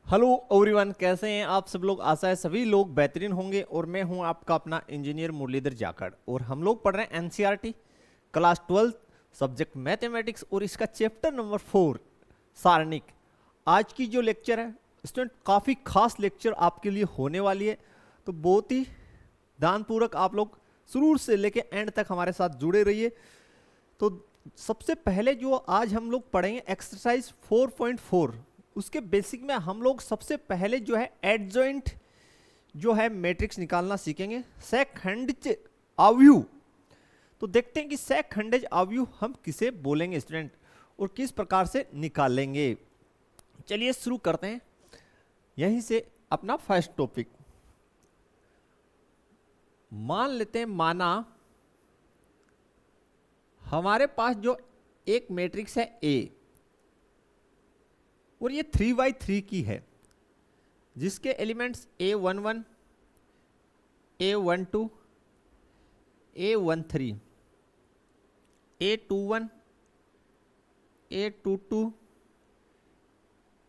Hello everyone, कैसे हैं आप सब लोग। आशा है सभी लोग बेहतरीन होंगे और मैं हूं आपका अपना इंजीनियर मुरलीधर जाखड़ और हम लोग पढ़ रहे हैं एनसीईआरटी क्लास 12 सब्जेक्ट मैथमेटिक्स और इसका चैप्टर नंबर 4 सारणिक। आज की जो लेक्चर है स्टूडेंट काफ़ी खास लेक्चर आपके लिए होने वाली है, तो बहुत ही ध्यानपूर्वक आप लोग शुरू से लेके एंड तक हमारे साथ जुड़े रहिए। तो सबसे पहले जो आज हम लोग पढ़ेंगे एक्सरसाइज 4.4, उसके बेसिक में हम लोग सबसे पहले जो है एडजॉइंट जो है मैट्रिक्स निकालना सीखेंगे, सेकंड अवयव। तो देखते हैं कि सेकंड अवयव हम किसे बोलेंगे स्टूडेंट और किस प्रकार से निकालेंगे। चलिए शुरू करते हैं यहीं से अपना फर्स्ट टॉपिक। मान लेते हैं, माना हमारे पास जो एक मैट्रिक्स है ए और ये 3x3 की है, जिसके elements A11, A12, A13, A21, A22,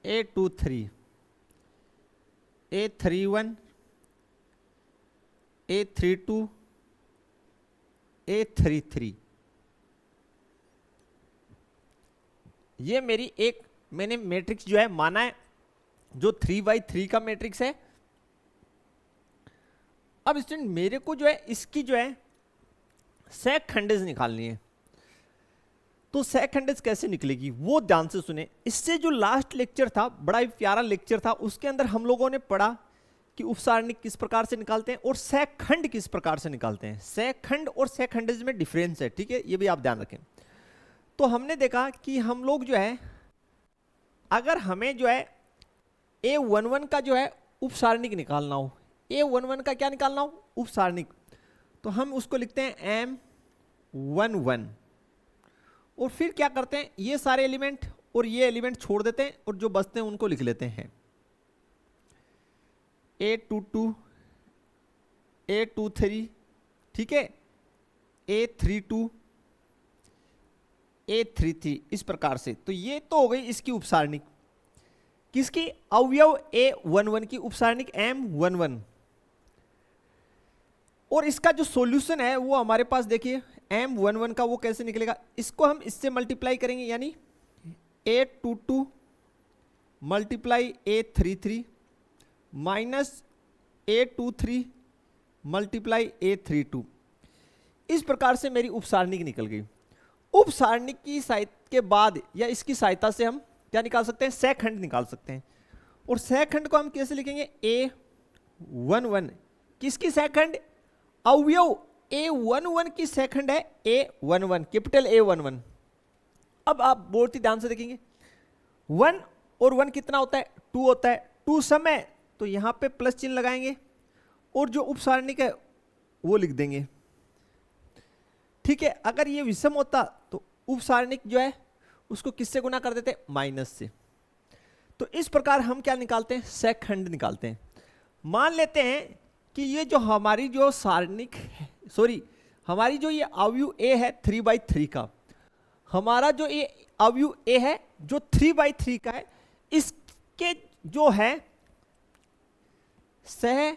A23, A31, A32, A33। ये मेरी एक मैंने मैट्रिक्स जो है माना है जो 3x3 का मैट्रिक्स है। अब स्टूडेंट मेरे को जो है इसकी जो है सेकंडेज निकालनी है। तो सेकंडेज कैसे निकलेगी वो ध्यान से सुने। इससे जो लास्ट लेक्चर था, बड़ा ही प्यारा लेक्चर था, उसके अंदर हम लोगों ने पढ़ा कि उपसारणिक किस प्रकार से निकालते हैं और सेकंड किस प्रकार से निकालते हैं। सेकंड और सेकंडेज में डिफरेंस है, ठीक है, ये भी आप ध्यान रखें। तो हमने देखा कि हम लोग जो है अगर हमें जो है A11 का जो है उपसारणिक निकालना हो, A11 का क्या निकालना हो, उपसारणिक, तो हम उसको लिखते हैं M11 और फिर क्या करते हैं, ये सारे एलिमेंट और ये एलिमेंट छोड़ देते हैं और जो बचते हैं उनको लिख लेते हैं A22, A23, ठीक है, A32, A33, इस प्रकार से। तो ये तो हो गई इसकी उपसारणिक, किसकी, अवयव A11 की उपसारणिक M11। और इसका जो सॉल्यूशन है वो हमारे पास देखिए M11 का वो कैसे निकलेगा, इसको हम इससे मल्टीप्लाई करेंगे, यानी A22 multiply A33 minus A23 multiply A32। इस प्रकार से मेरी उपसारणिक निकल गई। उपसारणिक की सहायता के बाद या इसकी सहायता से हम क्या निकाल सकते हैं, सेकंड निकाल सकते हैं। और सेकंड को हम कैसे लिखेंगे, A11 किसकी सेकंड, अवयव A11 की सेकंड है A11, कैपिटल A11। अब आप बहुत ही ध्यान से देखेंगे 1 और 1 कितना होता है, 2 होता है, 2 समय, तो यहां पे प्लस चिन्ह लगाएंगे और जो उपसारणिक है वो लिख देंगे, ठीक है। अगर ये विषम होता तो उपसारणिक जो है उसको किससे गुना कर देते, माइनस से। तो इस प्रकार हम क्या निकालते हैं, सेकंड निकालते हैं। मान लेते हैं कि ये जो हमारी जो सारणिक है, हमारी जो ये अवयव A है 3x3 का, हमारा जो ये अवयव A है जो 3x3 का है, इसके जो है सह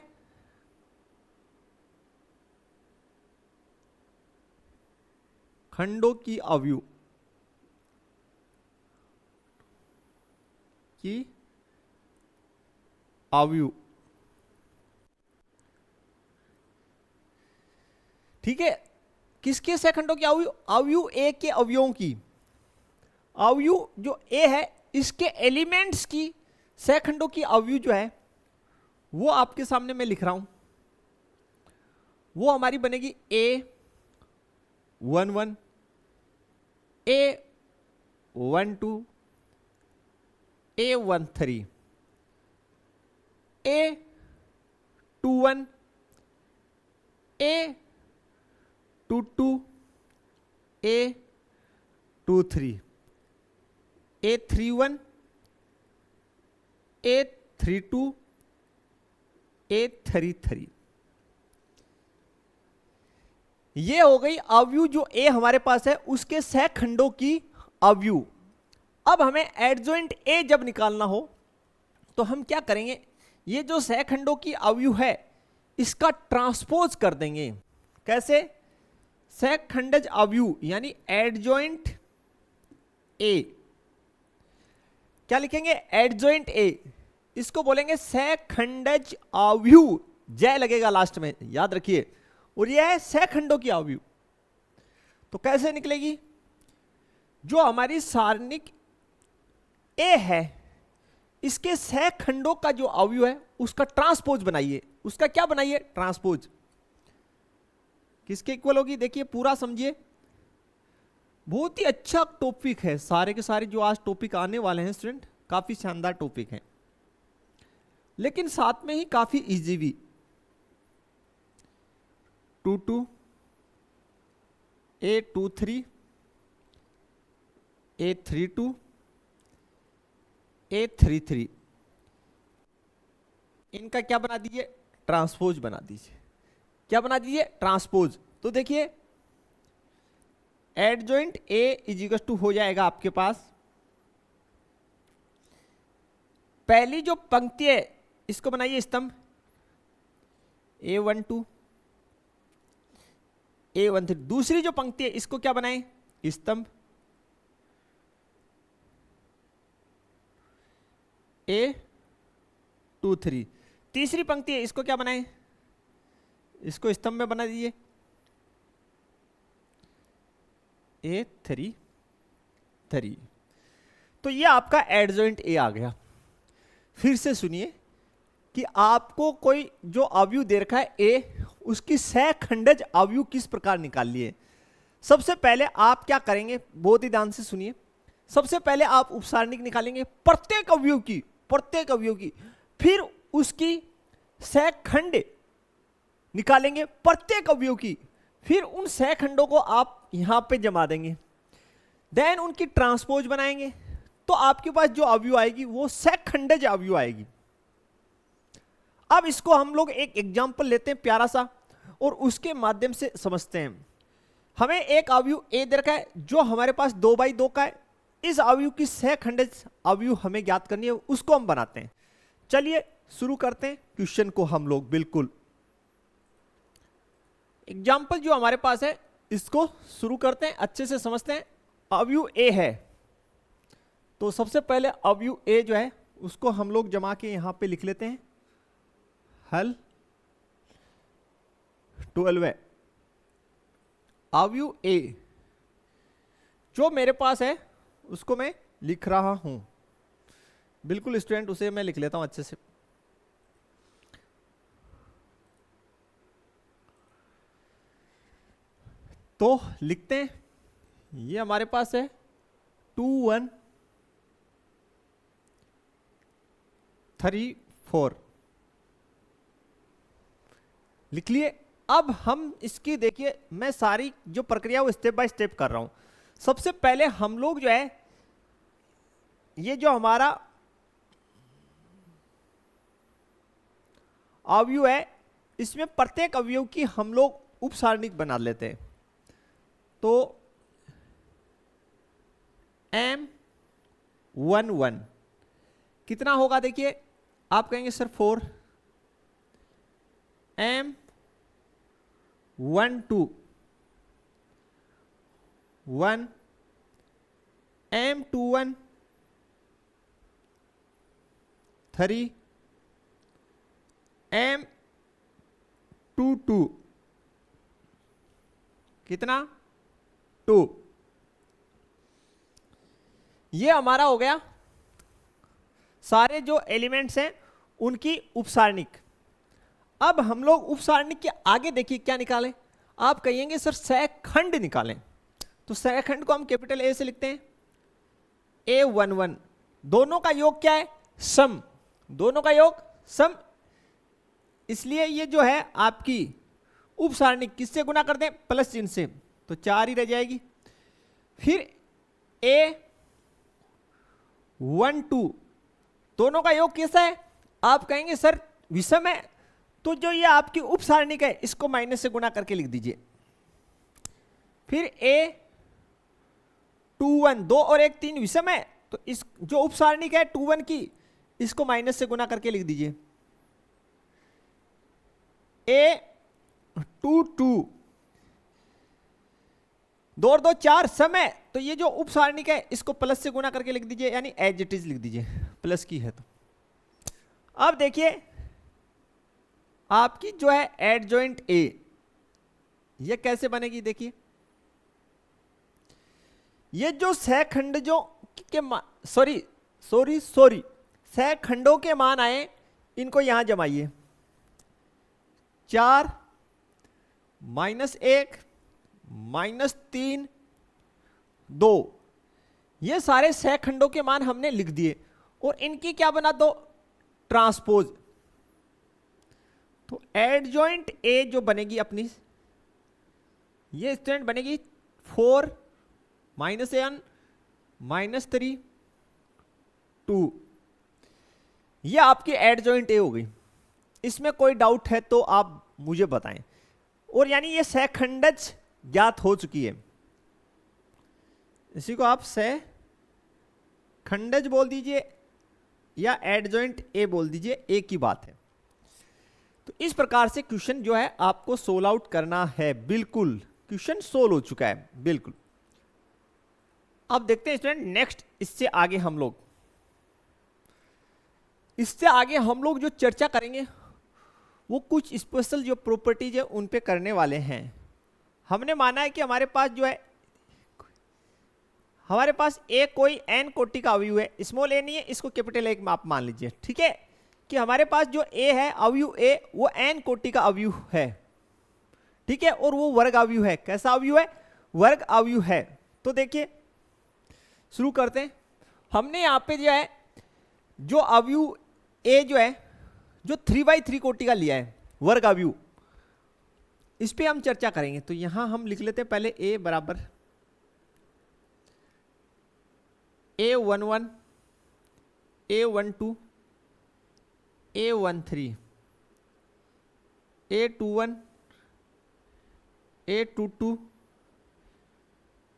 खंडों की अवयव ठीक है, किसके सेकंडों की अवयव, अवयव A के अवयवों की, अवयव जो A है इसके एलिमेंट्स की सेकंडों की अवयव जो है वो आपके सामने मैं लिख रहा हूं। वो हमारी बनेगी A11, A12, A13, A21, A22, A23, A31, A32, A33। ये हो गई अवयव जो ए हमारे पास है उसके सहखंडों की अवयव। अब हमें एडजॉइंट ए जब निकालना हो तो हम क्या करेंगे, ये जो सहखंडों की अवयव है इसका ट्रांसपोज कर देंगे। कैसे? सहखंडज अवयव यानी एडजॉइंट ए, क्या लिखेंगे? एडजॉइंट ए, इसको बोलेंगे सहखंडज अवयव, जय लगेगा लास्ट में, याद रखिए। और यह है सहखंडों की अवयव। तो कैसे निकलेगी? जो हमारी सारणिक ए है इसके सहखंडों का जो अवयव है उसका ट्रांसपोज बनाइए। उसका क्या बनाइए? ट्रांसपोज। किसके इक्वल होगी? देखिए पूरा समझिए, बहुत ही अच्छा टॉपिक है। सारे के सारे जो आज टॉपिक आने वाले हैं स्टूडेंट, काफी शानदार टॉपिक है, लेकिन साथ में ही काफी इजी भी। 2 A23 A32 A33, इनका क्या बना दीजिए? ट्रांसपोज बना दीजिए। क्या बना दीजिए? ट्रांसपोज। तो देखिए एडजॉइंट ए इजिकल टू हो जाएगा आपके पास, पहली जो पंक्ति है इसको बनाइए स्तंभ, A12 A13। दूसरी जो पंक्ति है इसको क्या बनाए? स्तंभ A23। तीसरी पंक्ति है इसको क्या बनाए? इसको स्तंभ में बना दीजिए A33। तो ये आपका एडजॉइंट ए आ गया। फिर से सुनिए कि आपको कोई जो अवयव दे रखा है ए, उसकी सहखंडज अवयव किस प्रकार निकाल लिए। सबसे पहले आप क्या करेंगे, बहुत ही ध्यान से सुनिए। सबसे पहले आप उपसारणिक निकालेंगे प्रत्येक अवयव की, प्रत्येक अवयव की, फिर उसकी सहखंड निकालेंगे प्रत्येक अवयव की, फिर उन सहखंडों को आप यहां पे जमा देंगे, देन उनकी ट्रांसपोज बनाएंगे। तो आपके पास जो अवयव आएगी वो सहखंडज अवयव आएगी। अब इसको हम लोग एक एग्जांपल लेते हैं प्यारा सा, और उसके माध्यम से समझते हैं। हमें एक अवयव ए दे रखा है जो हमारे पास 2/2 का है। इस अवयव की सहखंडज अवयव हमें ज्ञात करनी है, उसको हम बनाते हैं। चलिए शुरू करते हैं क्वेश्चन को हम लोग। बिल्कुल एग्जाम्पल जो हमारे पास है इसको शुरू करते हैं, अच्छे से समझते हैं। अवयव ए है, तो सबसे पहले अवयव ए जो है उसको हम लोग जमा के यहां पे लिख लेते हैं। हल 12 है। अवयव ए जो मेरे पास है उसको मैं लिख रहा हूं। बिल्कुल स्टूडेंट, उसे मैं लिख लेता हूं अच्छे से। तो लिखते हैं, ये हमारे पास है 2 1 3 4, लिख लिए। अब हम इसकी देखिए, मैं सारी जो प्रक्रिया वो स्टेप बाय स्टेप कर रहा हूं। सबसे पहले हम लोग जो है, ये जो हमारा अवयव है इसमें प्रत्येक अवयव की हम लोग उपसारणिक बना लेते हैं। तो M11 कितना होगा? देखिए आप कहेंगे सर 4। M12 1, M21 3, M22 कितना? 2। ये हमारा हो गया सारे जो एलिमेंट्स हैं उनकी उपसारणिक। अब हम लोग उपसारणिक के आगे देखिए क्या निकालें। आप कहिएंगे सर सहखंड निकालें, तो सहखंड को हम कैपिटल ए से लिखते हैं। A11 दोनों का योग क्या है? सम। दोनों का योग सम, इसलिए ये जो है आपकी उपसारणिक किससे गुना कर दें? प्लस चिन्ह से, तो 4 ही रह जाएगी। फिर A12 दोनों का योग कैसा है? आप कहेंगे सर विषम है, तो जो ये आपकी उपसारणिक है इसको माइनस से गुना करके लिख दीजिए। फिर A21 2 और 1 3 विषम है, तो इस जो उपसारणिक है 21 की इसको माइनस से गुना करके लिख दीजिए A22 2 और 2 4 समय, तो ये जो उप सारणिक है इसको प्लस से गुना करके लिख दीजिए, यानी एज इट इज लिख दीजिए, प्लस की है तो। अब देखिए आपकी जो है एडजॉइंट ए, ये कैसे बनेगी, देखिए ये जो सहखंडजों के सहखंडों के मान आए, इनको यहां जमाइए, 4 -1 -3 2, ये सारे सहखंडों के मान हमने लिख दिए और इनकी क्या बना दो, ट्रांसपोज। तो एडजॉइंट ए जो बनेगी अपनी, ये स्टूडेंट बनेगी 4 -1 -3 2, ये आपकी एडजॉइंट ए हो गई। इसमें कोई डाउट है तो आप मुझे बताएं। और यानी ये सहखंडज ज्ञात हो चुकी है, इसी को आप सहखंडज बोल दीजिए या एडजॉइंट ए बोल दीजिए, एक ही बात है। तो इस प्रकार से क्वेश्चन जो है आपको सोल्व आउट करना है। बिल्कुल क्वेश्चन सोल्व हो चुका है, बिल्कुल। अब देखते हैं स्टूडेंट नेक्स्ट, इससे आगे हम लोग जो चर्चा करेंगे वो कुछ स्पेशल जो प्रॉपर्टीज है उन पे करने वाले हैं। हमने माना है कि हमारे पास जो है, हमारे पास ए कोई एन कोटि का अवयव है, स्मॉल ए नहीं है, इसको कैपिटल ए आप मान लीजिए, ठीक है, कि हमारे पास जो ए है अवयव ए, वो एन कोटि का अवयव है, ठीक है, और वो वर्ग अवयव है। कैसा अवयव है, वर्ग अवयव है। तो देखिए शुरू करते हैं। हमने यहां पे जो है जो अवयव ए जो है जो 3/3 कोटि का लिया है वर्ग अवयव, इस पे हम चर्चा करेंगे। तो यहां हम लिख लेते हैं पहले ए बराबर A11 A12 A13 A21 A22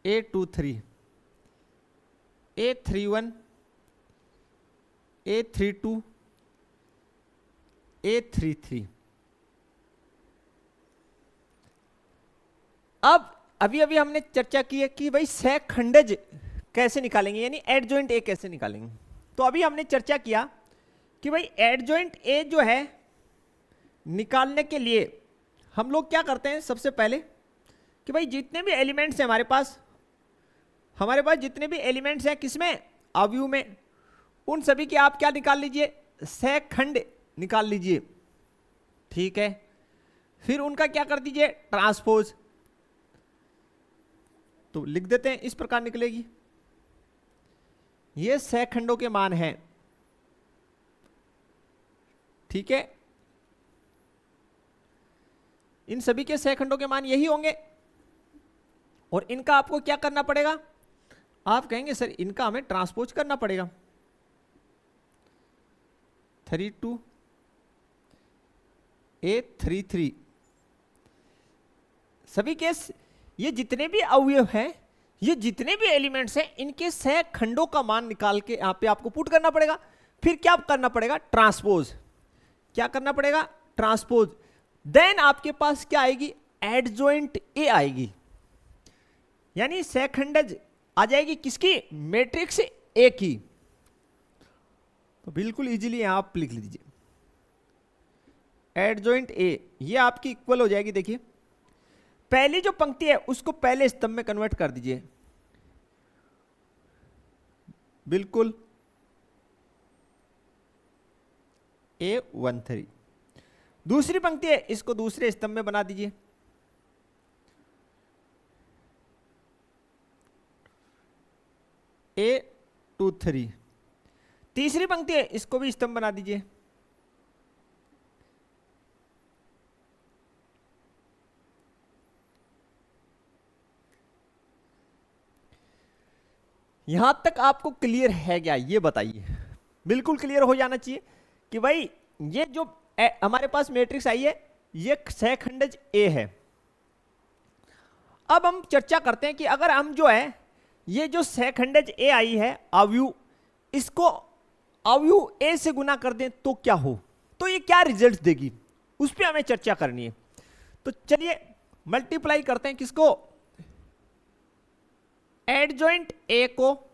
A23 A31 A32 A33। अब अभी हमने चर्चा की है कि भाई सहखंडज कैसे निकालेंगे, यानी एडजॉइंट ए कैसे निकालेंगे। तो अभी हमने चर्चा किया कि भाई एडजॉइंट ए जो है निकालने के लिए हम लोग क्या करते हैं, सबसे पहले कि भाई जितने भी एलिमेंट्स हैं हमारे पास जितने भी एलिमेंट्स हैं किसमें, अवयव में, उन सभी के आप क्या निकाल लीजिए, सहखंड निकाल लीजिए, ठीक है। फिर उनका क्या कर दीजिए, ट्रांसपोज। तो लिख देते हैं, इस प्रकार निकलेगी, ये सहखंडों के मान हैं, ठीक है, इन सभी के सहखंडों के मान यही होंगे। और इनका आपको क्या करना पड़ेगा, आप कहेंगे सर इनका हमें ट्रांसपोज करना पड़ेगा। 32 A33 सभी के ये जितने भी अवयव हैं, ये जितने भी एलिमेंट्स हैं, इनके सहखंडों का मान निकाल के यहां पे आपको पुट करना पड़ेगा। फिर क्या करना पड़ेगा, ट्रांसपोज। क्या करना पड़ेगा, ट्रांसपोज। देन आपके पास क्या आएगी, एडजॉइंट ए आएगी, यानी सहखंडज आ जाएगी किसकी, मैट्रिक्स ए की। तो बिल्कुल इजीली यहां आप लिख लीजिए एडजॉइंट ए, ये आपकी इक्वल हो जाएगी। देखिए पहली जो पंक्ति है उसको पहले स्तंभ में कन्वर्ट कर दीजिए, बिल्कुल A13। दूसरी पंक्ति है इसको दूसरे स्तंभ में बना दीजिए, A23। तीसरी पंक्ति है इसको भी स्तंभ बना दीजिए, यहां तक आपको क्लियर है क्या, ये बताइए। बिल्कुल क्लियर हो जाना चाहिए कि भाई ये जो हमारे पास मैट्रिक्स आई है ये सहखंडज ए है। अब हम चर्चा करते हैं कि अगर हम जो है ये जो सहखंडज ए आई है अवयव, इसको अवयव ए से गुना कर दें तो क्या हो, तो ये क्या रिजल्ट देगी, उस पर हमें चर्चा करनी है। तो चलिए मल्टीप्लाई करते हैं किसको, एडजॉइंट ए को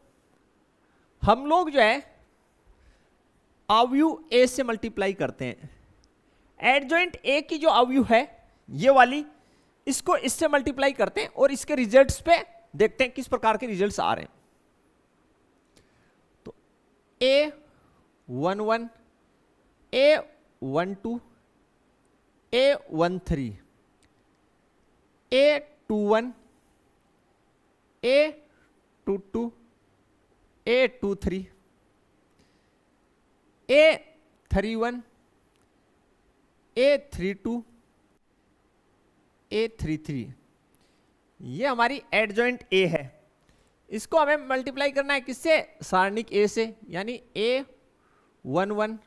हम लोग जो है अवयव ए से मल्टीप्लाई करते हैं। एडजॉइंट ए की जो अवयव है ये वाली, इसको इससे मल्टीप्लाई करते हैं और इसके रिजल्ट्स पे देखते हैं किस प्रकार के रिजल्ट्स आ रहे हैं। तो A11, A12, A13, A21, A22, A23, A31, A32, A33, ये हमारी एडजॉइंट ए है। इसको हमें मल्टीप्लाई करना है किससे, सारणिक ए से, यानी A11,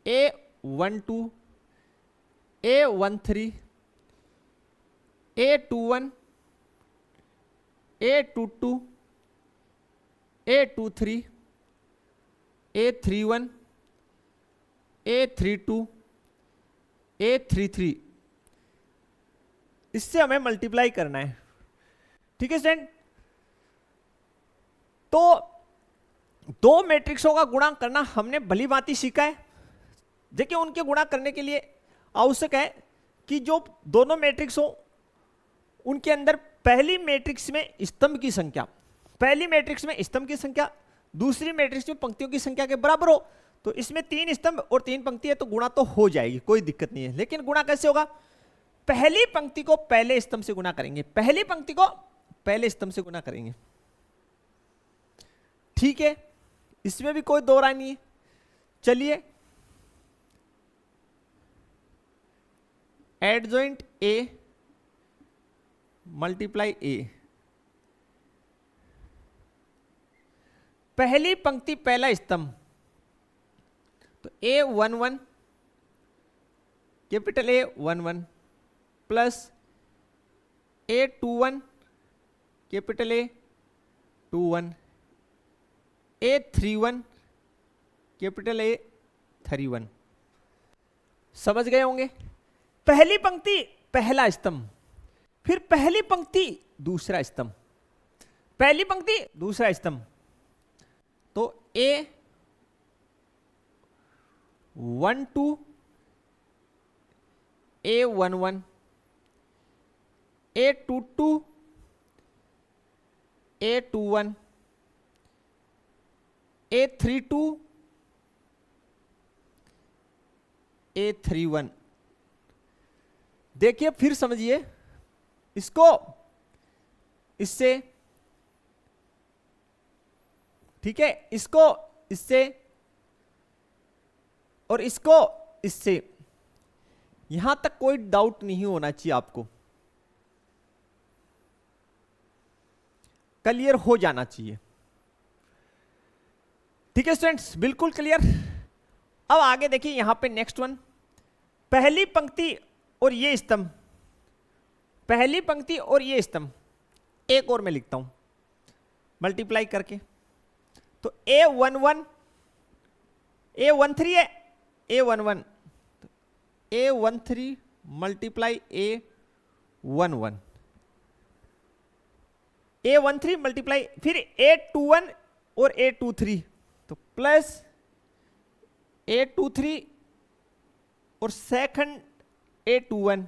A12, A13, A21, A22, A23, A31, A32, A33, इससे हमें मल्टीप्लाई करना है। ठीक है स्टूडेंट, तो दो मैट्रिक्सों का गुणा करना हमने भली भांति सीखा है। देखिए उनके गुणा करने के लिए आवश्यक है कि जो दोनों मैट्रिक्स हो उनके अंदर पहली मैट्रिक्स में स्तंभ की संख्या, पहली मैट्रिक्स में स्तंभ की संख्या दूसरी मैट्रिक्स में पंक्तियों की संख्या के बराबर हो। तो इसमें 3 स्तंभ और 3 पंक्ति है तो गुणा तो हो जाएगी, कोई दिक्कत नहीं है। लेकिन गुणा कैसे होगा, पहली पंक्ति को पहले स्तंभ से गुणा करेंगे, पहली पंक्ति को पहले स्तंभ से गुणा करेंगे। ठीक है, इसमें भी कोई दो राय नहीं है। चलिए एडजॉइंट ए मल्टीप्लाई ए, पहली पंक्ति पहला स्तंभ, तो A11 capital A11 plus A21 capital A21, A31 capital A31। समझ गए होंगे, पहली पंक्ति पहला स्तंभ, फिर पहली पंक्ति दूसरा स्तंभ, पहली पंक्ति दूसरा स्तंभ, तो A12, A11, A22, A21, A32, A31। देखिए फिर समझिए इसको इससे, ठीक है, इसको इससे और इसको इससे, यहां तक कोई डाउट नहीं होना चाहिए, आपको क्लियर हो जाना चाहिए। ठीक है स्टूडेंट्स, बिल्कुल क्लियर। अब आगे देखिए यहां पे नेक्स्ट वन, पहली पंक्ति और ये स्तंभ, पहली पंक्ति और ये स्तंभ, एक और मैं लिखता हूं मल्टीप्लाई करके, तो A11, A13 है, A11, A13 multiply A11, A13 multiply फिर A21 और A23, तो प्लस A23 और सेकंड A21।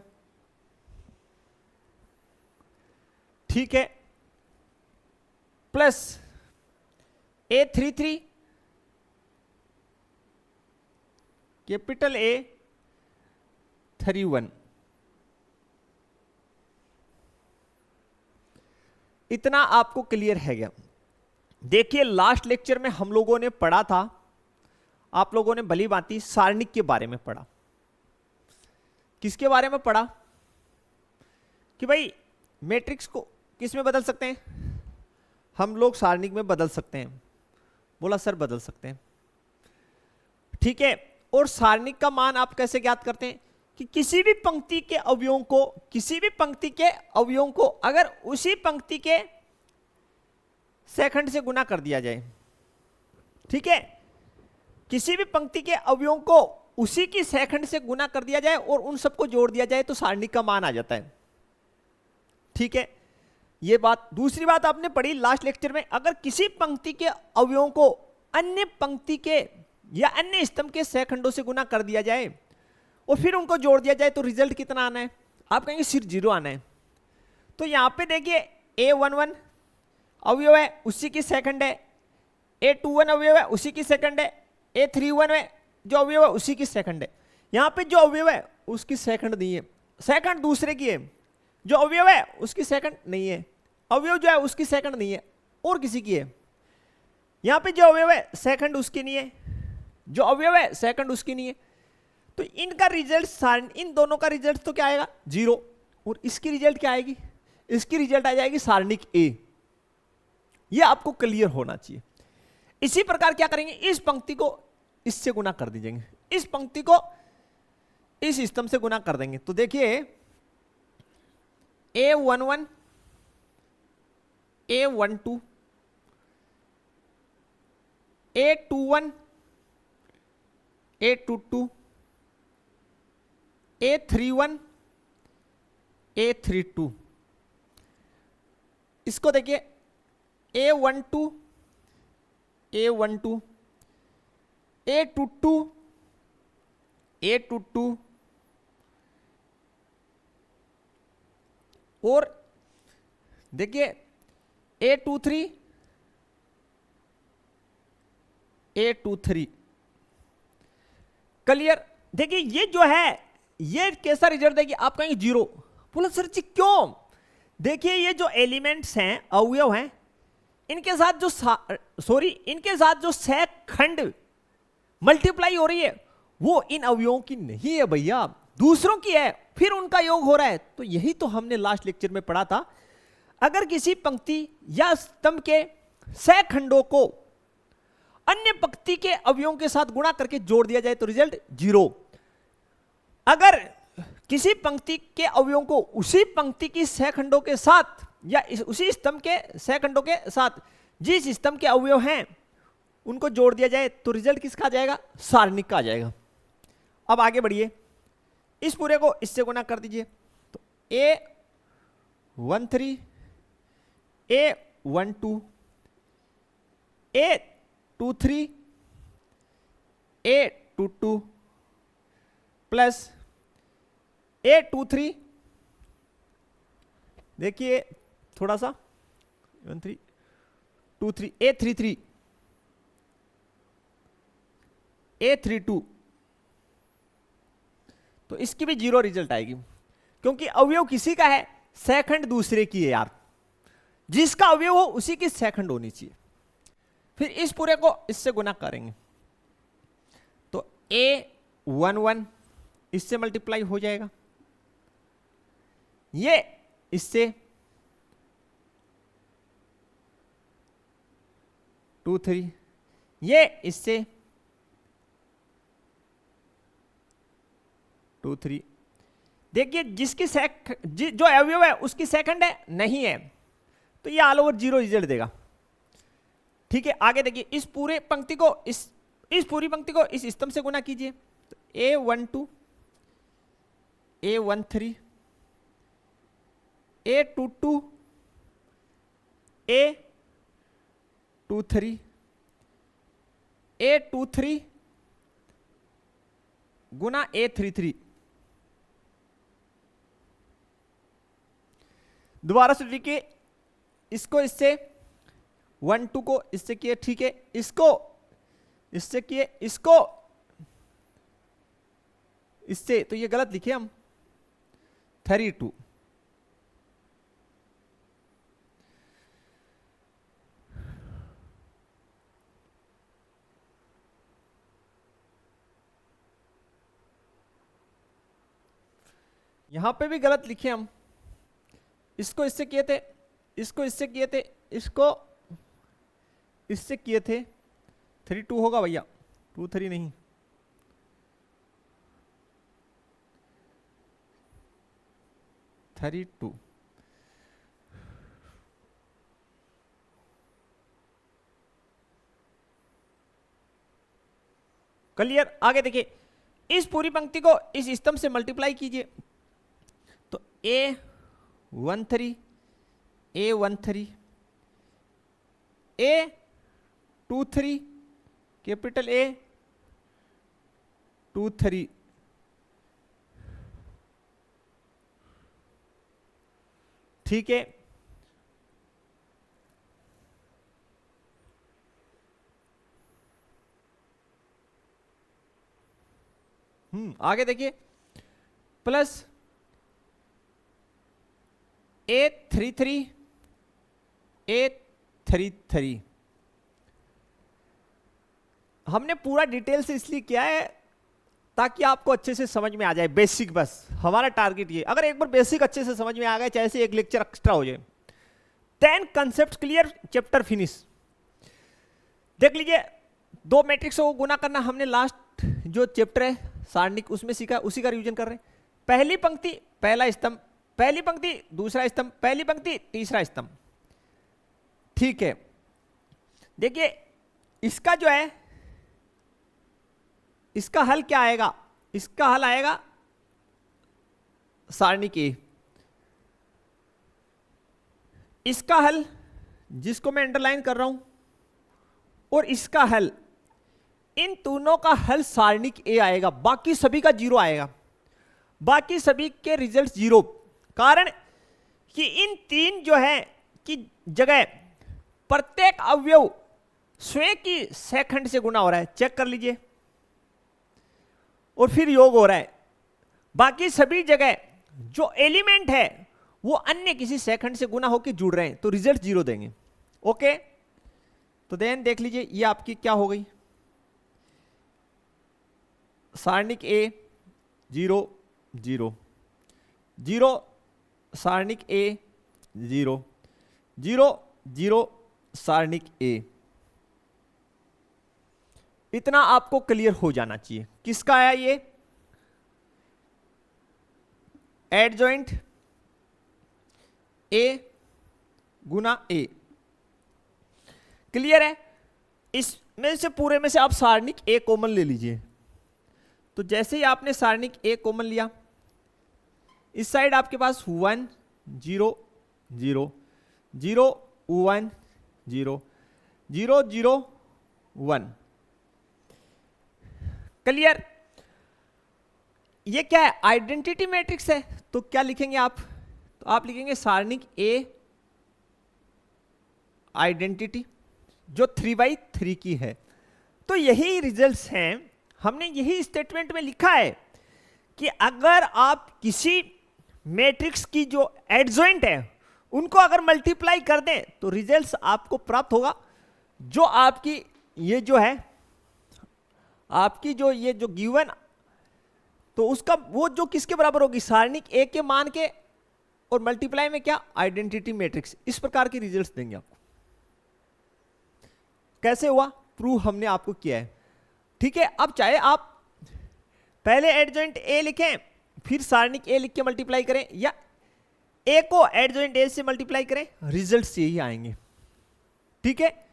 ठीक है, प्लस A33 कैपिटल A31। इतना आपको क्लियर है क्या? देखिए लास्ट लेक्चर में हम लोगों ने पढ़ा था, आप लोगों ने भली भांति सारणिक के बारे में पढ़ा। किसके बारे में पढ़ा कि भाई मैट्रिक्स को किस में बदल सकते हैं हम लोग, सारणिक में बदल सकते हैं। बोला सर बदल सकते हैं, ठीक है। और सारणिक का मान आप कैसे ज्ञात करते हैं कि किसी भी पंक्ति के अवयवों को, किसी भी पंक्ति के अवयवों को अगर उसी पंक्ति के सेकंड से गुना कर दिया जाए, ठीक है, किसी भी पंक्ति के अवयवों को उसी की सेकंड से गुना कर दिया जाए और उन सबको जोड़ दिया जाए तो सारणी का मान आ जाता है। ठीक है, ये बात। दूसरी बात आपने पढ़ी लास्ट लेक्चर में, अगर किसी पंक्ति के अवयवों को अन्य पंक्ति के या अन्य स्तंभ के सेकंडों से गुना कर दिया जाए और फिर उनको जोड़ दिया जाए तो रिजल्ट कितना आना है? आप कहेंगे सिर्फ 0 आना है। तो यहां पे देखिए A11 अवयव है उसी की सेकंड है, A21 अवयव है उसी की सेकंड है, A31 है जो अवयव है उसी की सेकंड है। यहां पे जो अवयव है उसकी सेकंड नहीं है, सेकंड दूसरे की है। जो अवयव है उसकी सेकंड नहीं है, अवयव जो है उसकी सेकंड नहीं है और किसी की है। यहां पे जो अवयव है सेकंड उसकी नहीं है, जो अवयव है सेकंड उसकी नहीं है। तो इनका रिजल्ट, इन दोनों का रिजल्ट तो क्या आएगा? 0। और इसकी रिजल्ट क्या आएगी? इसकी रिजल्ट आ जाएगी सारणिक A। ये आपको क्लियर होना चाहिए। इसी प्रकार क्या करेंगे, इस पंक्ति को इससे गुना कर दीजिएंगे, इस पंक्ति को इस स्तंभ से गुना कर देंगे। तो देखिए A11 A12 A21 A22 A31 A32, इसको देखिए A12 A12 A22 A22 और देखिए A23 A23। क्लियर? देखिए ये जो है ये कैसा रिजल्ट देगी? आप कहेंगे 0। बोला सर जी क्यों? देखिए ये जो एलिमेंट्स हैं, अवयव हैं, इनके साथ जो इनके साथ जो सेकंड मल्टीप्लाई हो रही है वो इन अवयवों की नहीं है भैया, दूसरों की है, फिर उनका योग हो रहा है। तो यही तो हमने लास्ट लेक्चर में पढ़ा था, अगर किसी पंक्ति या स्तंभ के सेकंडों को अन्य पंक्ति के अवयवों के साथ गुणा करके जोड़ दिया जाए तो रिजल्ट 0। अगर किसी पंक्ति के अवयवों को उसी पंक्ति की सेकंडों के साथ या उसी स्तंभ के सेकंडों के साथ जिस स्तंभ के अवयव हैं उनको जोड़ दिया जाए तो रिजल्ट किसका आ जाएगा? सारणिक का आ जाएगा। अब आगे बढ़िए, इस पूरे को इससे गुना कर दीजिए। तो A13 A12 A23 A22 plus A23, देखिए थोड़ा सा 13 23 A33 A32, तो इसकी भी 0 रिजल्ट आएगी क्योंकि अवयव किसी का है, सेकंड दूसरे की है यार, जिसका अवयव हो उसी की सेकंड होनी चाहिए। फिर इस पूरे को इससे गुना करेंगे तो A11 इससे मल्टीप्लाई हो जाएगा, ये इससे 23, ये इससे 23। देखिए जिसकी जो अवयव है उसकी सेकंड है नहीं है, तो ये ऑल ओवर 0 रिजल्ट देगा। ठीक है, आगे देखिए इस पूरे पंक्ति को इस पूरी पंक्ति को इस स्तंभ से गुना कीजिए। तो A12 A13 A22 A23 A23 गुना A33। दोबारा से देखिए, इसको इससे 1 2 को इससे किए, ठीक है, इसको इससे किए, इसको इससे, तो ये गलत लिखे हम 32। यहां पे भी गलत लिखे हम, इसको इससे किए थे, इसको इससे किए थे, इसको इससे किए थे। 32 होगा भैया, 23 नहीं। (32) क्लियर। आगे देखिए, इस पूरी पंक्ति को इस स्तंभ से मल्टीप्लाई कीजिए, तो A13 A13 A23 capital A23 ठीक है। आगे देखिए, प्लस A33 A33। हमने पूरा डिटेल से इसलिए किया है ताकि आपको अच्छे से समझ में आ जाए, बेसिक, बस हमारा टारगेट ये। अगर एक बार बेसिक अच्छे से समझ में आ गए, चाहे से एक लेक्चर एक्स्ट्रा हो जाए, 10 कंसेप्ट क्लियर, चैप्टर फिनिश। देख लीजिए, दो मैट्रिक्सों को गुना करना हमने लास्ट जो चैप्टर है सारणिक उसमें सीखा, उसी का रिवीजन कर रहे हैं। पहली पंक्ति पहला स्तंभ, पहली पंक्ति दूसरा स्तंभ, पहली पंक्ति तीसरा स्तंभ, ठीक है। देखिए इसका जो है, इसका हल क्या आएगा, इसका हल आएगा सारणिक ए। इसका हल जिसको मैं अंडरलाइन कर रहा हूं, और इसका हल, इन दोनों का हल सारणिक ए आएगा, बाकी सभी का जीरो आएगा, बाकी सभी के रिजल्ट जीरो। कारण कि इन तीन जो है की जगह प्रत्येक अवयव स्वयं की सेकंड से गुना हो रहा है, चेक कर लीजिए, और फिर योग हो रहा है। बाकी सभी जगह जो एलिमेंट है वो अन्य किसी सेकंड से गुना होकर जुड़ रहे हैं, तो रिजल्ट जीरो देंगे। ओके, तो देन देख लीजिए ये आपकी क्या हो गई, सारणिक ए 0 0 0, सारणिक ए 0 0 0, सारणिक ए। इतना आपको क्लियर हो जाना चाहिए। किसका आया ये, adjoint A Guna A, clear है। इसमें से पूरे में से आप सारणिक ए कॉमन ले लीजिए, तो जैसे ही आपने सारणिक ए कॉमन लिया, इस साइड आपके पास 1 0 0 0 1 0 0 0 1, क्लियर। ये क्या है, आइडेंटिटी मैट्रिक्स है, तो क्या लिखेंगे आप, तो आप लिखेंगे सारणिक ए आइडेंटिटी जो 3/3 की है। तो यही रिजल्ट्स हैं, हमने यही स्टेटमेंट में लिखा है कि अगर आप किसी मैट्रिक्स की जो एडजॉइंट है उनको अगर मल्टीप्लाई कर दें तो रिजल्ट्स आपको प्राप्त होगा, जो आपकी ये जो है आपकी जो ये जो गिवन, तो उसका वो जो किसके बराबर होगी, सारणिक ए के मान के, और मल्टीप्लाई में क्या, आइडेंटिटी मैट्रिक्स। इस प्रकार के रिजल्ट्स देंगे आपको। कैसे हुआ, प्रूव हमने आपको किया है, ठीक है। अब चाहे आप पहले एडजॉइंट ए लिखें फिर सारणिक ए लिख के मल्टीप्लाई करें, या ए को एडजॉइंट ए से मल्टीप्लाई करें, रिजल्ट्स यही आएंगे, ठीक है,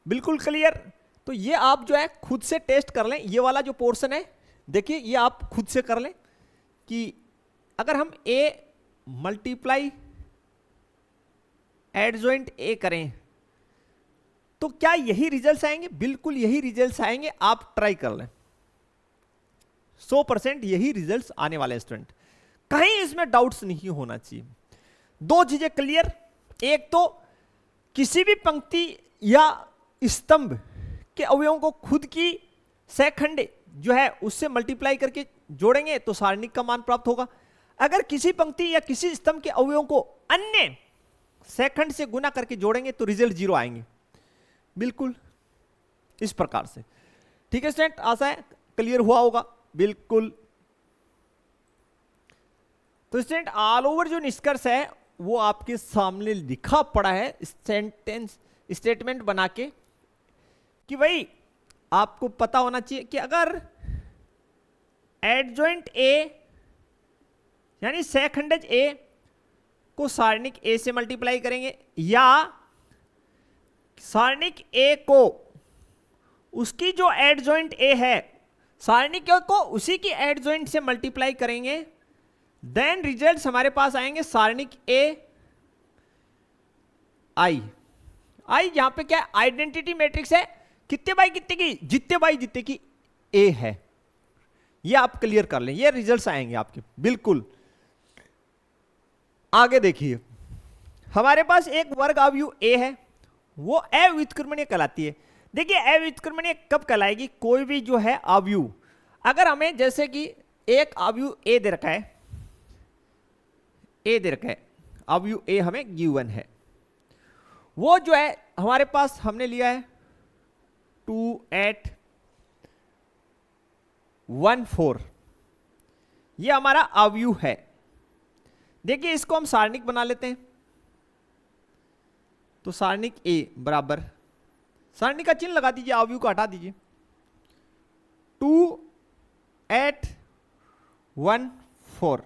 बिल्कुल क्लियर। तो ये आप जो है खुद से टेस्ट कर लें, ये वाला जो पोर्शन है देखिए, ये आप खुद से कर लें कि अगर हम ए मल्टीप्लाई एडजॉइंट ए करें तो क्या यही रिजल्ट्स आएंगे, बिल्कुल यही रिजल्ट्स आएंगे, आप ट्राई कर लें, 100% यही रिजल्ट्स आने वाले हैं स्टूडेंट, कहीं इसमें डाउट्स नहीं होना चाहिए। दो चीजें क्लियर, एक तो किसी भी पंक्ति या स्तंभ के अवयवों को खुद की सेकंड जो है उससे मल्टीप्लाई करके जोड़ेंगे तो सारणिक का मान प्राप्त होगा। अगर किसी पंक्ति या किसी स्तंभ के अवयवों को अन्य सेकंड से गुना करके जोड़ेंगे तो रिजल्ट 0 आएंगे, बिल्कुल इस प्रकार से, ठीक है स्टूडेंट, आशा है क्लियर हुआ होगा, बिल्कुल। तो स्टूडेंट ऑल ओवर जो निष्कर्ष है वो आपके सामने लिखा पड़ा है सेंटेंस स्टेटमेंट बना के, कि भाई आपको पता होना चाहिए कि अगर एडजॉइंट ए यानी सेकंडज ए को सारणिक ए से मल्टीप्लाई करेंगे, या सारणिक ए को उसकी जो एडजॉइंट ए है सारणी को उसी की एडजॉइंट से मल्टीप्लाई करेंगे, देन रिजल्ट्स हमारे पास आएंगे सारणिक ए आई। आई यहां पे क्या है, आइडेंटिटी मैट्रिक्स है, कितने बाई कितने की, जितने बाई जितने की ए है। ये आप क्लियर कर लें, ये रिजल्ट्स आएंगे आपके बिल्कुल। आगे देखिए, हमारे पास एक वर्ग अवयु ए है, वो अव्युत्क्रमणीय कहलाती है। देखिए अव्युत्क्रमणीय कब कहलाएगी, कोई भी जो है अवयु, अगर हमें जैसे कि एक अवयु ए दे रखा है, ए दे रखा है, अवयु ए हमें गिवन है, वो जो है हमारे पास हमने लिया है 2 8 1 4, ये हमारा अवयु है। देखिए इसको हम सारणिक बना लेते हैं, तो सारणिक ए बराबर, सारणी का चिन्ह लगा दीजिए, अवयु को हटा दीजिए, 2 8 1 4।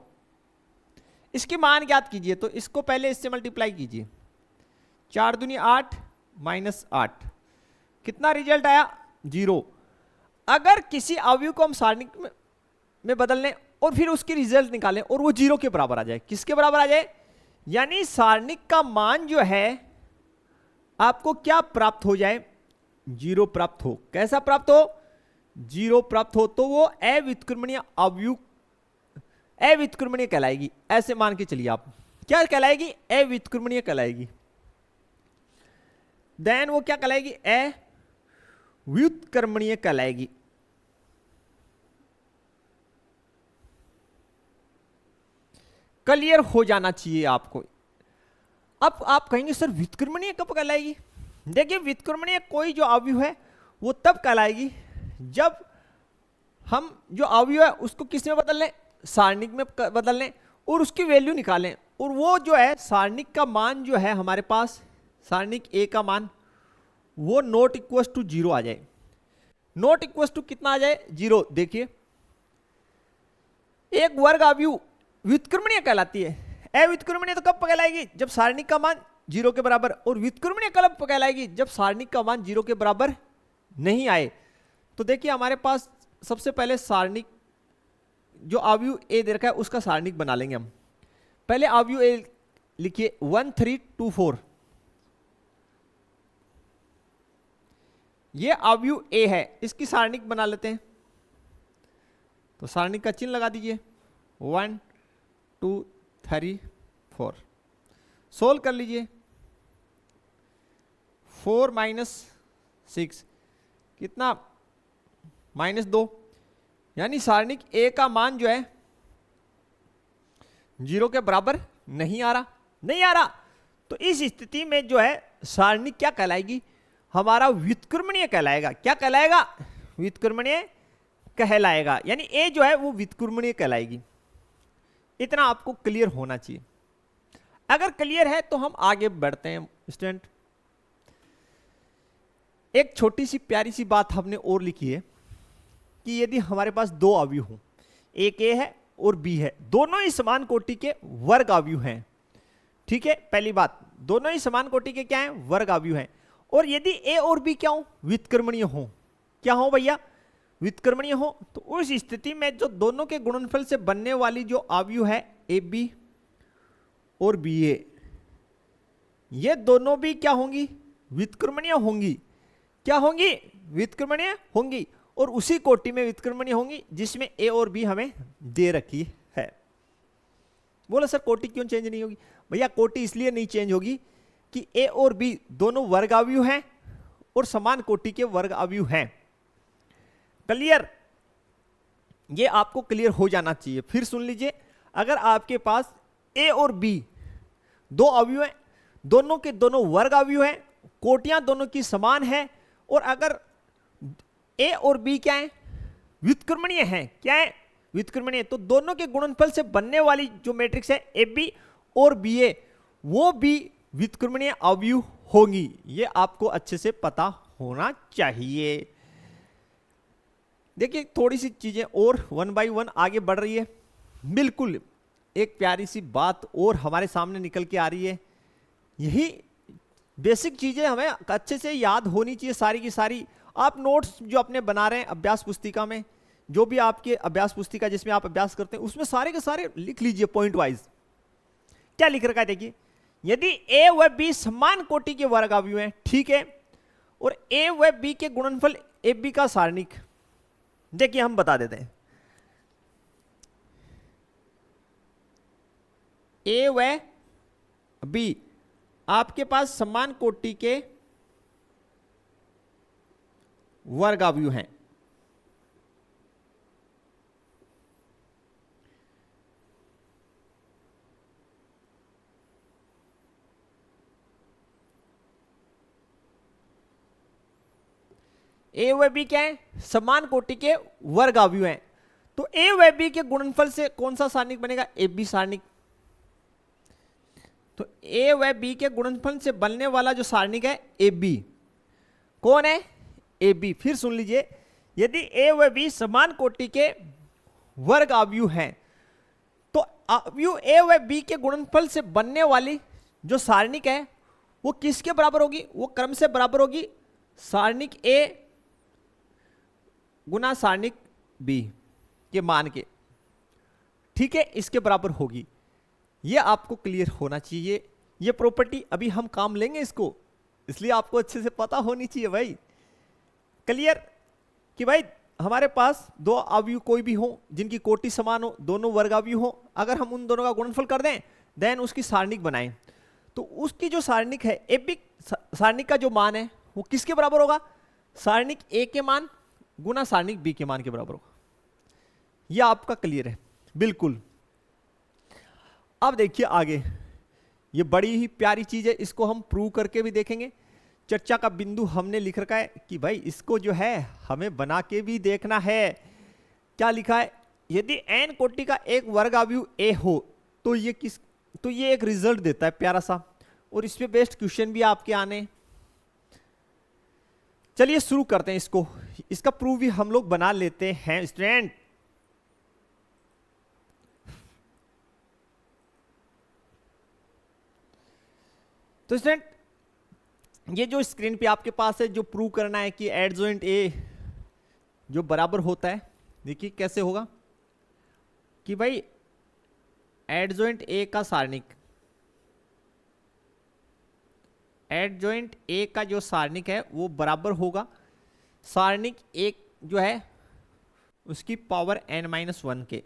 इसकी मान ज्ञात कीजिए, तो इसको पहले इससे मल्टीप्लाई कीजिए, 4 दूनी 8 माइनस 8, कितना रिजल्ट आया 0। अगर किसी अवयु को हम सारणिक में बदल लें और फिर उसकी रिजल्ट निकालें और वो 0 के बराबर आ जाए, किसके बराबर आ जाए, यानी सारणिक का मान जो है आपको क्या प्राप्त हो जाए, 0 प्राप्त हो। कैसा प्राप्त हो, 0 प्राप्त हो, तो वो अव्युत्क्रमणीय अवयु, अव्युत्क्रमणीय कहलाएगी। ऐसे मान के चलिए आप, क्या कहलाएगी, अव्युत्क्रमणीय कहलाएगी। देन वो क्या कहलाएगी, अव्युत्क्रमणीय कहलाएगी। क्लियर हो जाना चाहिए आपको। अब आप कहेंगे सर व्युत्क्रमणीय कब कहलाएगी, देखिए व्युत्क्रमणीय कोई जो अवयव है वो तब कहलाएगी जब हम जो अवयव है उसको किस में बदल लें, सारणिक में बदल लें और उसकी वैल्यू निकालें, और वो जो है सारणिक का मान जो है हमारे पास, सारणिक ए का मान वो नॉट इक्वल टू 0 आ जाए। नॉट इक्वल टू कितना आ जाए, 0। देखिए एक वर्ग अवयु व्युत्क्रमणीय कहलाती है। अव्युत्क्रमणीय तो कब कहलाएगी, जब सारणिक का मान 0 के बराबर, और व्युत्क्रमणीय कब कहलाएगी, जब सारणिक का मान 0 के बराबर नहीं आए। तो देखिए हमारे पास सबसे पहले सारणिक जो अवयु ए दे रखा है उसका सारणिक बना लेंगे हम। पहले अवयु ए लिखिए 1 3 2 4, ये अवयु ए है, इसकी सारणिक बना लेते हैं। तो सारणिक का चिन्ह लगा दीजिए, 1 2 3 4, सोल्व कर लीजिए। 4 माइनस 6 कितना, -2, यानी सारणिक ए का मान जो है 0 के बराबर नहीं आ रहा। तो इस स्थिति में जो है सारणिक क्या कहलाएगी, हमारा व्युत्क्रमणीय कहलाएगा। क्या कहलाएगा, व्युत्क्रमणीय कहलाएगा, यानी ए जो है वो व्युत्क्रमणीय कहलाएगी। इतना आपको क्लियर होना चाहिए। अगर क्लियर है तो हम आगे बढ़ते हैं स्टूडेंट। एक छोटी सी प्यारी सी बात हमने और लिखी है कि यदि हमारे पास दो अवयव हों, एक ए है और बी है, दोनों ही समान कोटि के वर्ग अवयव हैं, ठीक है, पहली बात, दोनों ही समान कोटि के क्या हैं, वर्ग अवयव हैं। और यदि ए और बी क्या हो, व्युत्क्रमणीय हो, क्या हो भैया, व्युत्क्रमणीय हो, तो उस स्थिति में जो दोनों के गुणनफल से बनने वाली जो अवयव है ए बी और बी ए, ये दोनों भी क्या होंगी, व्युत्क्रमणीय होंगी। क्या होंगी, व्युत्क्रमणीय होंगी, और उसी कोटि में व्युत्क्रमणीय होंगी जिसमें ए और बी हमें दे रखी है। बोला सर कोटि क्यों चेंज नहीं होगी, भैया कोटि इसलिए नहीं चेंज होगी कि ए और बी दोनों वर्ग अवयव हैं और समान कोटि के वर्ग अवयव हैं। क्लियर, ये आपको क्लियर हो जाना चाहिए। फिर सुन लीजिए, अगर आपके पास ए और बी दो अवयव हैं, दोनों के दोनों वर्ग अवयव हैं, कोटियां दोनों की समान है, और अगर ए और बी क्या है, व्युत्क्रमणीय हैं, क्या है, व्युत्क्रमणीय, तो दोनों के गुणनफल से बनने वाली जो मैट्रिक्स है ए बी और बी ए, वो भी व्युत्क्रमणीय अवयव होंगी। ये आपको अच्छे से पता होना चाहिए। देखिए थोड़ी सी चीजें और 1 बाय 1 आगे बढ़ रही है। बिल्कुल एक प्यारी सी बात और हमारे सामने निकल के आ रही है। यही बेसिक चीजें हमें अच्छे से याद होनी चाहिए, सारी की सारी। आप नोट्स जो अपने बना रहे हैं अभ्यास पुस्तिका में, जो भी आपके अभ्यास पुस्तिका जिसमें आप अभ्यास करते हैं उसमें सारे के सारे लिख लीजिए पॉइंट वाइज। क्या लिख रखा है देखिए, यदि ए व बी समान कोटि के वर्गाव्यू हैं, ठीक है, और ए व बी के गुणनफल ए बी का सारणिक, देखिए हम बता देते हैं, ए व बी आपके पास समान कोटि के वर्गाव्यू हैं, ए व बी क्या है, समान कोटि के वर्गाव्यू हैं, तो ए व बी के गुणनफल से कौन सा सारणिक बनेगा, ए बी सारणिक। तो ए व बी के गुणनफल से बनने वाला जो सारणिक है ए बी, कौन है, ए बी। फिर सुन लीजिए, यदि ए व बी समान कोटि के वर्ग अवयु हैं, तो अवयु ए व बी के गुणनफल से बनने वाली जो सारणिक है वो किसके बराबर होगी, वो क्रम से बराबर होगी सारणिक ए गुना सारणिक बी के मान के, ठीक है, इसके बराबर होगी। ये आपको क्लियर होना चाहिए। ये प्रॉपर्टी अभी हम काम लेंगे इसको, इसलिए आपको अच्छे से पता होनी चाहिए भाई, क्लियर, कि भाई हमारे पास दो अवयव कोई भी हो जिनकी कोटि समान हो, दोनों वर्गावयव हो, अगर हम उन दोनों का गुणनफल कर दें देन उसकी सारणिक बनाएं, तो उसकी जो सारणिक है ए बी सारणिक का जो मान है वो किसके बराबर होगा, सारणिक ए के मान गुना सारणिक बी के मान के बराबर होगा। यह आपका क्लियर है बिल्कुल। अब देखिए आगे, ये बड़ी ही प्यारी चीज है, इसको हम प्रूव करके भी देखेंगे। चर्चा का बिंदु हमने लिख रखा है कि भाई इसको जो है हमें बना के भी देखना है। क्या लिखा है, यदि n कोटि का एक वर्ग अवयव a हो तो ये एक रिजल्ट देता है प्यारा सा, और इस पे बेस्ड क्वेश्चन भी आपके आने। चलिए शुरू करते हैं इसको, इसका प्रूफ भी हम लोग बना लेते हैं स्टूडेंट। तो स्टूडेंट ये जो स्क्रीन पे आपके पास है, जो प्रूव करना है कि एडजॉइंट ए जो बराबर होता है, देखिए कैसे होगा कि भाई एडजॉइंट ए का सारणिक, एडजॉइंट ए का जो सारणिक है वो बराबर होगा सारणिक एक जो है उसकी पावर n-1 के,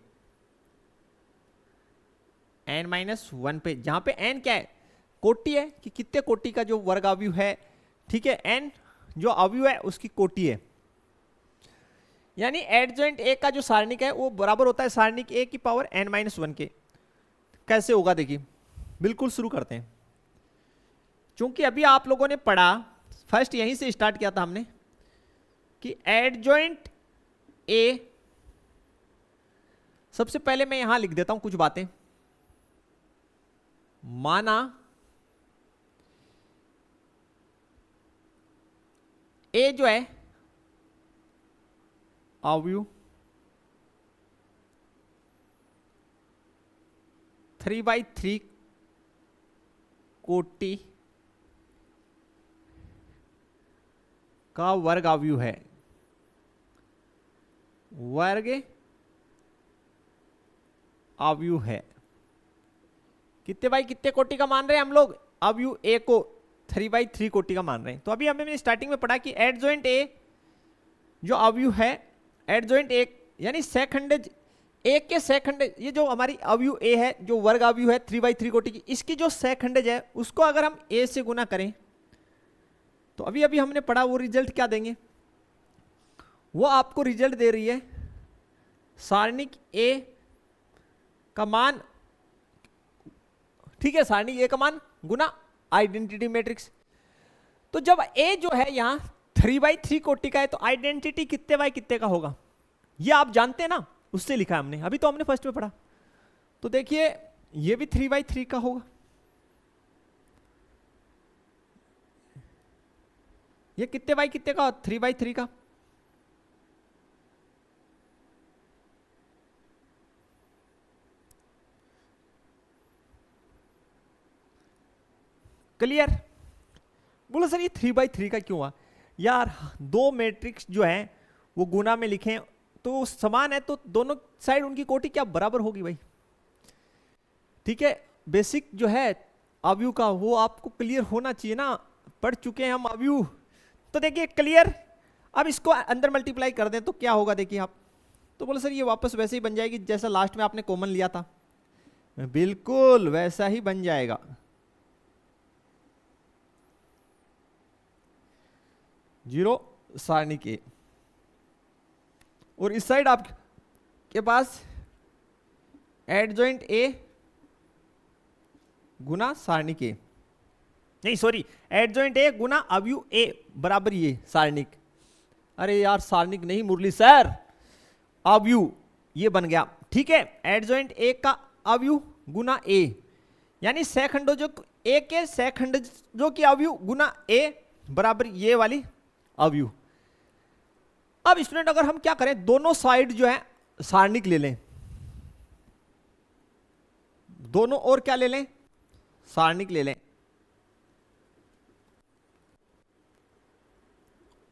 n-1 पे, जहां पे n क्या है, कोटि है कि कितने कोटि का जो वर्ग अवयव है, ठीक है, n जो अवयव है उसकी कोटि है, यानी एडजॉइंट ए का जो सारणिक है वो बराबर होता है सारणिक ए की पावर n-1 के। कैसे होगा देखिए, बिल्कुल शुरू करते हैं। चूंकि अभी आप लोगों ने पढ़ा, फर्स्ट यहीं से स्टार्ट किया था हमने कि एडजॉइंट ए, सबसे पहले मैं यहां लिख देता हूं कुछ बातें। माना ए जो है अवयव 3/3 कोटि का वर्ग अवयव है, वर्ग अवयव है, कितने बाई कितने कोटि का मान रहे हैं हम लोग, अवयव ए को 3/3 कोटि का मान रहे हैं। तो अभी हमने स्टार्टिंग में पढ़ा कि एडजॉइंट ए जो अवयव है, एडजॉइंट ए यानी सेकंडेज ए के सेकंडेज, ये जो हमारी अवयव ए है जो वर्ग अवयव है 3/3 कोटि की, इसकी जो सेकंडेज है उसको अगर हम ए से गुना करें तो अभी अभी हमने पढ़ा वो रिजल्ट क्या देंगे, वो आपको रिजल्ट दे रही है सारणिक ए का मान, ठीक है, सारणिक ए का मान गुना आइडेंटिटी मैट्रिक्स। तो जब ए जो है यहां 3/3 कोटि का है तो आइडेंटिटी कितने बाई कितने का होगा, ये आप जानते हैं ना, उससे लिखा है हमने, अभी तो हमने फर्स्ट में पढ़ा। तो देखिए ये भी 3/3 का होगा, ये कितने बाई कितने का, 3/3 का। क्लियर, बोलो सर ये 3/3 का क्यों हुआ यार, दो मैट्रिक्स जो है वो गुना में लिखें तो समान है तो दोनों साइड उनकी कोटि क्या बराबर होगी भाई। ठीक है, बेसिक जो है अवयव का वो आपको क्लियर होना चाहिए ना, पढ़ चुके हैं हम अवयव। तो देखिए क्लियर, अब इसको अंदर मल्टीप्लाई कर दें तो क्या होगा देखिए आप, तो बोले सर ये वापस वैसे ही बन जाएगी जैसा लास्ट में आपने कॉमन लिया था, बिल्कुल वैसा ही बन जाएगा। जीरो सारणी के, और इस साइड आपके पास एडजॉइंट ए गुना सारणी के, नहीं सॉरी, एडजॉइंट ए गुना अवयव ए बराबर ये सारणिक। अरे यार सारणिक नहीं मुरली सर, अवयव ये बन गया। ठीक है, एडजॉइंट ए का अवयव गुना ए, यानी सेखंडो जो ए के सेखंड जो की अवयव गुना ए बराबर ये वाली अवयव। अब स्टूडेंट अगर हम क्या करें, दोनों साइड जो है सारणिक ले लें, दोनों और क्या ले लें, सारणिक ले लें,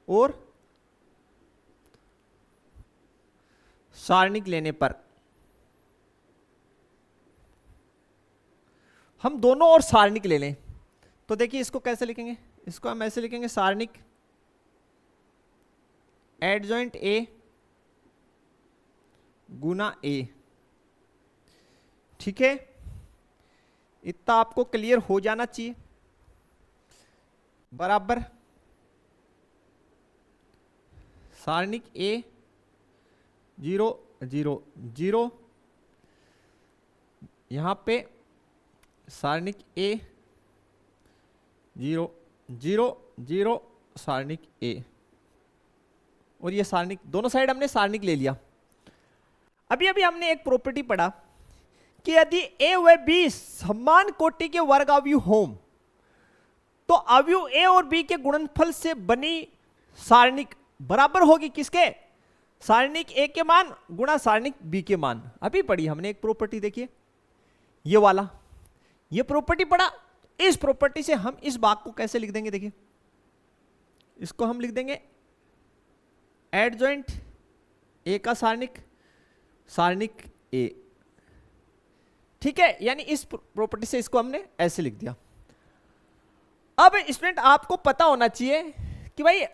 और सारणिक लेने पर हम दोनों और सारणिक ले लें, तो देखिए इसको कैसे लिखेंगे, इसको हम ऐसे लिखेंगे सारणिक एडजॉइंट ए गुना ए। ठीक है, इतना आपको क्लियर हो जाना चाहिए, बराबर सारणिक ए 0 0 0, यहां पे सारणिक ए 0 0 0 सारणिक ए, और ये सारणिक दोनों साइड हमने सारणिक ले लिया। अभी अभी हमने एक प्रॉपर्टी पढ़ा कि यदि ए व बी समान कोटि के वर्ग अवयव हों तो अवयव ए और बी के गुणनफल से बनी सारणिक बराबर होगी किसके, सारणिक ए के मान गुणा सारणिक बी के मान। अभी पढ़ी हमने एक प्रॉपर्टी, देखिए ये वाला, ये प्रॉपर्टी पढ़ा। इस प्रॉपर्टी से हम इस भाग को कैसे लिख देंगे, देखिए इसको हम लिख देंगे एडजॉइंट ए का सारणिक सारणिक ए। ठीक है, यानी इस प्रॉपर्टी से इसको हमने ऐसे लिख दिया। अब स्टूडेंट आपको पता होना चाहिए कि भाई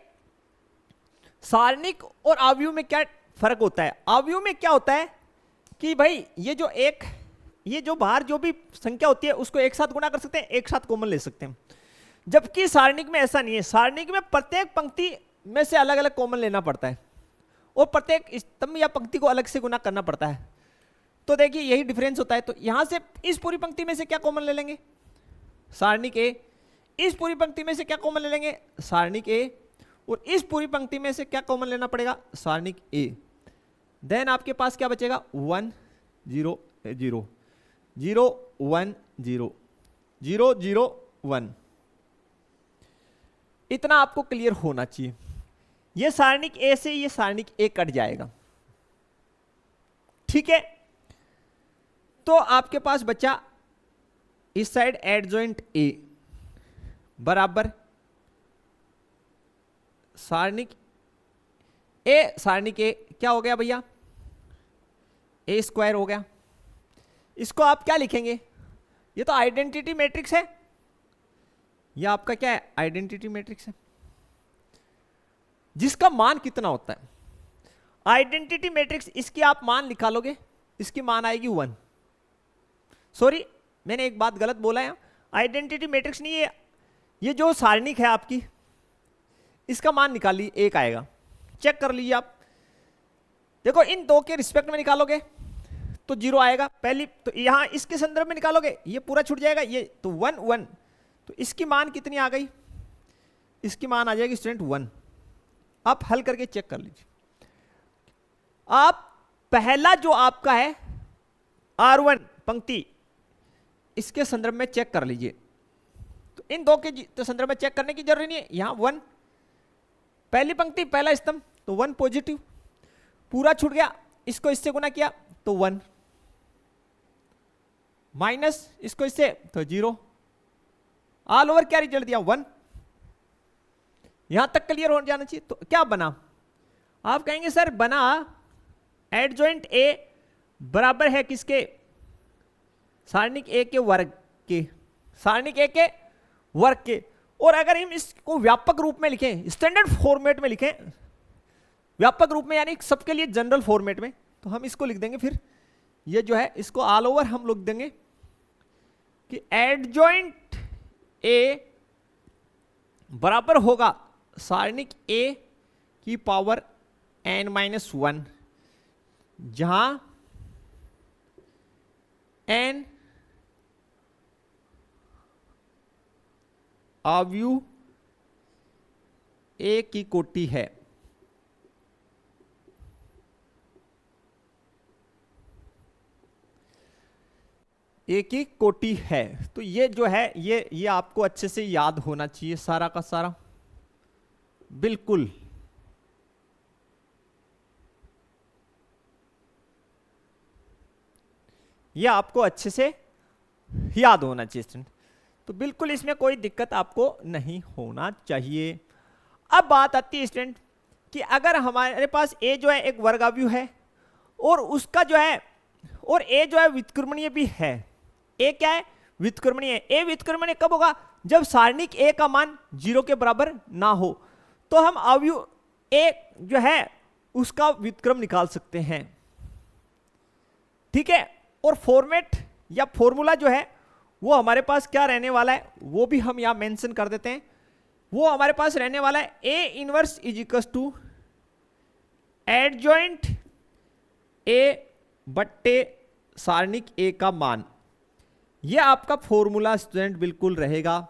सारणिक और अवयव में क्या फर्क होता है। अवयव में क्या होता है कि भाई ये जो बाहर जो भी संख्या होती है उसको एक साथ गुणा कर सकते हैं, एक साथ कॉमन ले सकते हैं, जबकि सारणिक में ऐसा नहीं है। सारणिक में प्रत्येक पंक्ति में से अलग अलग कॉमन लेना पड़ता है और प्रत्येक स्तंभ या पंक्ति को अलग से गुणा करना पड़ता है। तो देखिए यही डिफरेंस होता है। तो यहां से इस पूरी पंक्ति में से क्या कॉमन ले लेंगे, सारणिक ए, इस पूरी पंक्ति में से क्या कॉमन ले लेंगे, सारणिक ए, और इस पूरी पंक्ति में से क्या कॉमन लेना पड़ेगा, सारणिक ए। देन आपके पास क्या बचेगा, 1 0 0 0 1 0 0 0 1। इतना आपको क्लियर होना चाहिए। ये सारणिक ए से ये सारणिक ए कट जाएगा। ठीक है, तो आपके पास बचा इस साइड एडजॉइंट ए बराबर सारणिक ए क्या हो गया भैया, ए स्क्वायर हो गया। इसको आप क्या लिखेंगे, ये तो आइडेंटिटी मैट्रिक्स है, ये आपका क्या है, आइडेंटिटी मैट्रिक्स है, जिसका मान कितना होता है। आइडेंटिटी मैट्रिक्स, इसकी आप मान निकालोगे, इसकी मान आएगी 1। सॉरी मैंने एक बात गलत बोला है, आइडेंटिटी मैट्रिक्स नहीं, ये जो सारणिक है आपकी, इसका मान निकाल लीजिए, 1 आएगा। चेक कर लीजिए आप, देखो इन दो के रिस्पेक्ट में निकालोगे तो 0 आएगा पहली, तो यहां इसके संदर्भ में निकालोगे ये पूरा छूट जाएगा, ये तो 1 1, तो इसकी मान कितनी आ गई, इसकी मान आ जाएगी स्टूडेंट 1। आप हल करके चेक कर लीजिए। आप पहला जो आपका है R1 पंक्ति, इसके संदर्भ में चेक कर लीजिए। तो इन दो के तो संदर्भ में चेक करने की जरूरत नहीं है, यहां 1 पहली पंक्ति पहला स्तंभ, तो 1 पॉजिटिव, पूरा छूट गया, इसको इससे गुना किया तो 1, माइनस इसको इससे तो 0, ऑल ओवर क्या रिजल्ट दिया 1। यहां तक क्लियर हो जाना चाहिए। तो क्या बना, आप कहेंगे सर बना एडजॉइंट ए बराबर है किसके, सारणिक ए के वर्ग के, सारणिक ए के वर्ग के। और अगर हम इसको व्यापक रूप में लिखें, स्टैंडर्ड फॉर्मेट में लिखें, व्यापक रूप में यानी सबके लिए जनरल फॉर्मेट में, तो हम इसको लिख देंगे फिर ये जो है इसको ऑल ओवर हम लोग देंगे कि एडजॉइंट ए बराबर होगा सारणिक ए की पावर n-1, जहां n अवयव ए की कोटि है। ए की कोटि है। तो ये जो है ये आपको अच्छे से याद होना चाहिए सारा का सारा, बिल्कुल। ये आपको अच्छे से याद होना चाहिए स्टूडेंट, तो बिल्कुल इसमें कोई दिक्कत आपको नहीं होना चाहिए। अब बात आती है स्टूडेंट कि अगर हमारे पास ए जो है एक वर्गाव्यू है और उसका जो है, और ए जो है व्युत्क्रमणीय भी है। ए क्या है, व्युत्क्रमणीय। ए व्युत्क्रमणीय कब होगा, जब सारणिक ए का मान 0 के बराबर ना हो, तो हम अवयव ए जो है उसका व्युत्क्रम निकाल सकते हैं, ठीक है। और फॉर्मेट या फॉर्मूला जो है वो हमारे पास क्या रहने वाला है, वो भी हम यहां मेंशन कर देते हैं। वो हमारे पास रहने वाला है A inverse is equal to adjoint A बट्टे सारणिक ए का मान। ये आपका फॉर्मूला स्टूडेंट बिल्कुल रहेगा,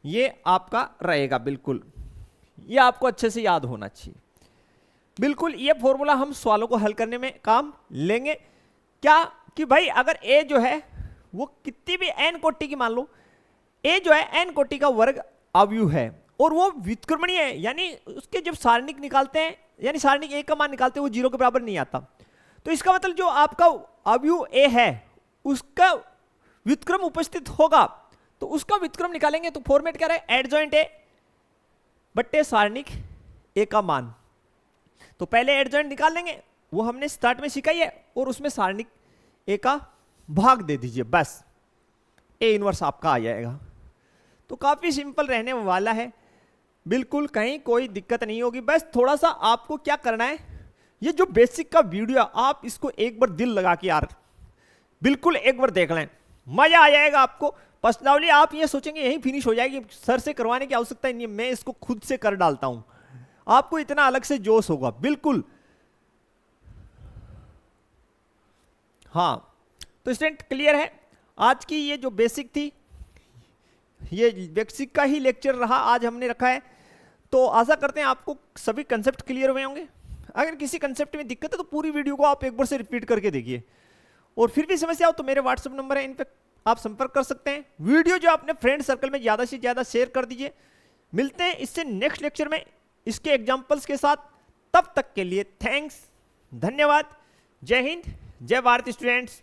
ये आपका रहेगा बिल्कुल। ये आपको अच्छे से याद होना चाहिए बिल्कुल। ये फॉर्मूला हम सवालों को हल करने में काम लेंगे। क्या कि भाई अगर ए जो है वो कितनी भी n कोटि की, मान लो ए जो है n कोटि का वर्ग अवयव है और वो व्युत्क्रमणीय है, यानी उसके जब सारणिक निकालते हैं, यानी सारणिक ए का मान निकालते हैं वो 0 के बराबर नहीं आता, तो इसका मतलब जो आपका अवयव ए है उसका व्युत्क्रम उपस्थित होगा, तो उसका व्युत्क्रम निकालेंगे। तो फॉर्मेट क्या रहे, एडजॉइंट ए बट्टे सारणिक ए का मान। तो पहले एडजॉइंट निकाल लेंगे, वो हमने स्टार्ट में सीखा ही है, और उसमें सारणिक ए का भाग दे दीजिए, बस ए इनवर्स आपका आ जाएगा। तो काफी सिंपल रहने वाला है बिल्कुल, कहीं कोई दिक्कत नहीं होगी। बस थोड़ा सा आपको क्या करना है, ये जो बेसिक का वीडियो आप इसको एक बार दिल लगा के यार बिल्कुल एक बार देख लें, मजा आ जाएगा आपको। पर्सनली आप ये सोचेंगे यहीं फिनिश हो जाएगी, सर से करवाने की आवश्यकता नहीं है, मैं इसको खुद से कर डालता हूं, आपको इतना अलग से जोश होगा बिल्कुल। हाँ, तो स्टूडेंट क्लियर है, आज की ये जो बेसिक थी, ये बेसिक का ही लेक्चर रहा आज हमने रखा है। तो आशा करते हैं आपको सभी कंसेप्ट क्लियर हुए होंगे। अगर किसी कंसेप्ट में दिक्कत है तो पूरी वीडियो को आप एक बार से रिपीट करके देखिए, और फिर भी समस्या हो तो मेरे व्हाट्सएप नंबर है, इन पे आप संपर्क कर सकते हैं। वीडियो जो अपने फ्रेंड सर्कल में ज़्यादा से ज़्यादा शेयर कर दीजिए। मिलते हैं इससे नेक्स्ट लेक्चर में इसके एग्जाम्पल्स के साथ, तब तक के लिए थैंक्स, धन्यवाद, जय हिंद, जय भारत स्टूडेंट्स।